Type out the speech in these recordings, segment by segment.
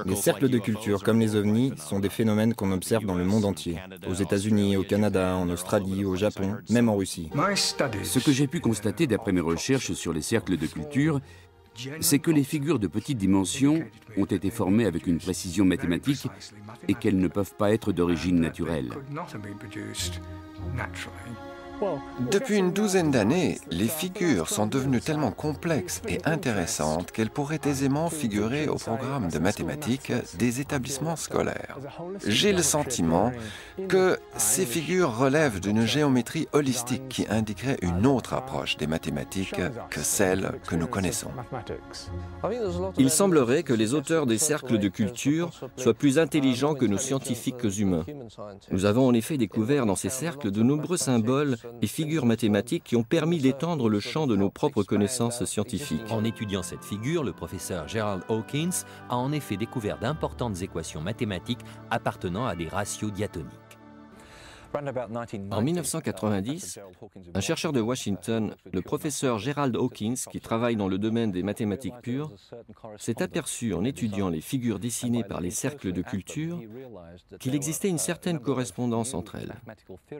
Les cercles de culture, comme les ovnis, sont des phénomènes qu'on observe dans le monde entier. Aux États-Unis, au Canada, en Australie, au Japon, même en Russie. Ce que j'ai pu constater d'après mes recherches sur les cercles de culture, c'est que les figures de petite dimension ont été formées avec une précision mathématique et qu'elles ne peuvent pas être d'origine naturelle. Depuis une douzaine d'années, les figures sont devenues tellement complexes et intéressantes qu'elles pourraient aisément figurer au programme de mathématiques des établissements scolaires. J'ai le sentiment que ces figures relèvent d'une géométrie holistique qui indiquerait une autre approche des mathématiques que celle que nous connaissons. Il semblerait que les auteurs des cercles de culture soient plus intelligents que nos scientifiques humains. Nous avons en effet découvert dans ces cercles de nombreux symboles et figures mathématiques qui ont permis d'étendre le champ de nos propres connaissances scientifiques. En étudiant cette figure, le professeur Gerald Hawkins a en effet découvert d'importantes équations mathématiques appartenant à des ratios diatoniques. En 1990, un chercheur de Washington, le professeur Gerald Hawkins, qui travaille dans le domaine des mathématiques pures, s'est aperçu en étudiant les figures dessinées par les cercles de culture qu'il existait une certaine correspondance entre elles.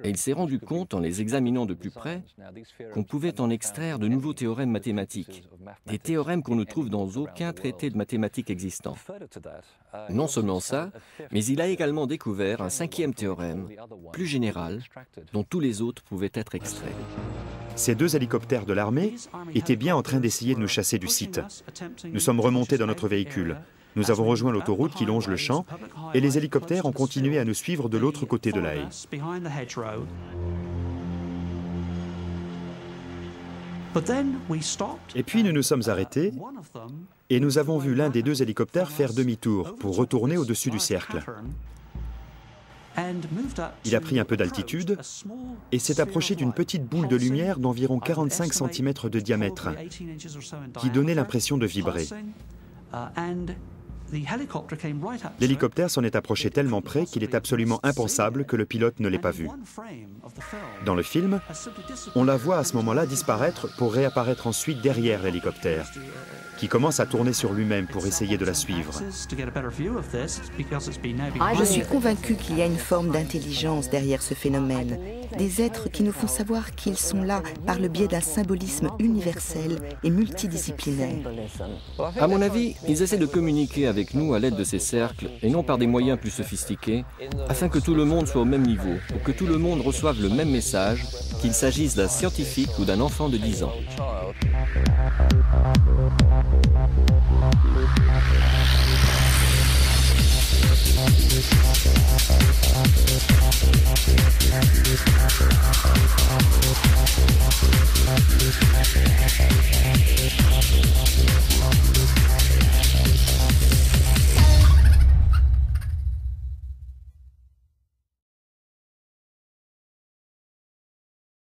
Et il s'est rendu compte, en les examinant de plus près, qu'on pouvait en extraire de nouveaux théorèmes mathématiques, des théorèmes qu'on ne trouve dans aucun traité de mathématiques existant. Non seulement ça, mais il a également découvert un cinquième théorème, plus général, dont tous les autres pouvaient être extraits. Ces deux hélicoptères de l'armée étaient bien en train d'essayer de nous chasser du site. Nous sommes remontés dans notre véhicule. Nous avons rejoint l'autoroute qui longe le champ et les hélicoptères ont continué à nous suivre de l'autre côté de la haie. Et puis nous nous sommes arrêtés et nous avons vu l'un des deux hélicoptères faire demi-tour pour retourner au-dessus du cercle. Il a pris un peu d'altitude et s'est approché d'une petite boule de lumière d'environ 45 cm de diamètre qui donnait l'impression de vibrer. L'hélicoptère s'en est approché tellement près qu'il est absolument impensable que le pilote ne l'ait pas vu. Dans le film, on la voit à ce moment-là disparaître pour réapparaître ensuite derrière l'hélicoptère, qui commence à tourner sur lui-même pour essayer de la suivre. Je suis convaincu qu'il y a une forme d'intelligence derrière ce phénomène, des êtres qui nous font savoir qu'ils sont là par le biais d'un symbolisme universel et multidisciplinaire. À mon avis, ils essaient de communiquer avec nous à l'aide de ces cercles et non par des moyens plus sophistiqués, afin que tout le monde soit au même niveau ou que tout le monde reçoive le même message, qu'il s'agisse d'un scientifique ou d'un enfant de 10 ans.